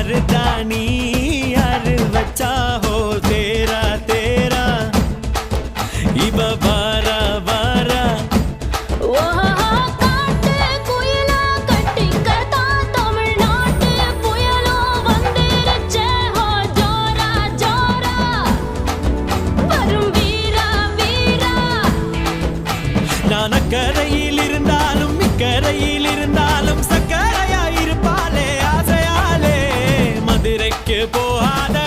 मर्दानी यार बच्चा हो तेरा तेरा इब बारा बारा நான் அக்கரையில் இருந்தாலும் இக்கரையில் இருந்தாலும் சக்கரையாயிருப்பாளே ஆசையாலே மதுரைக்கு போகாத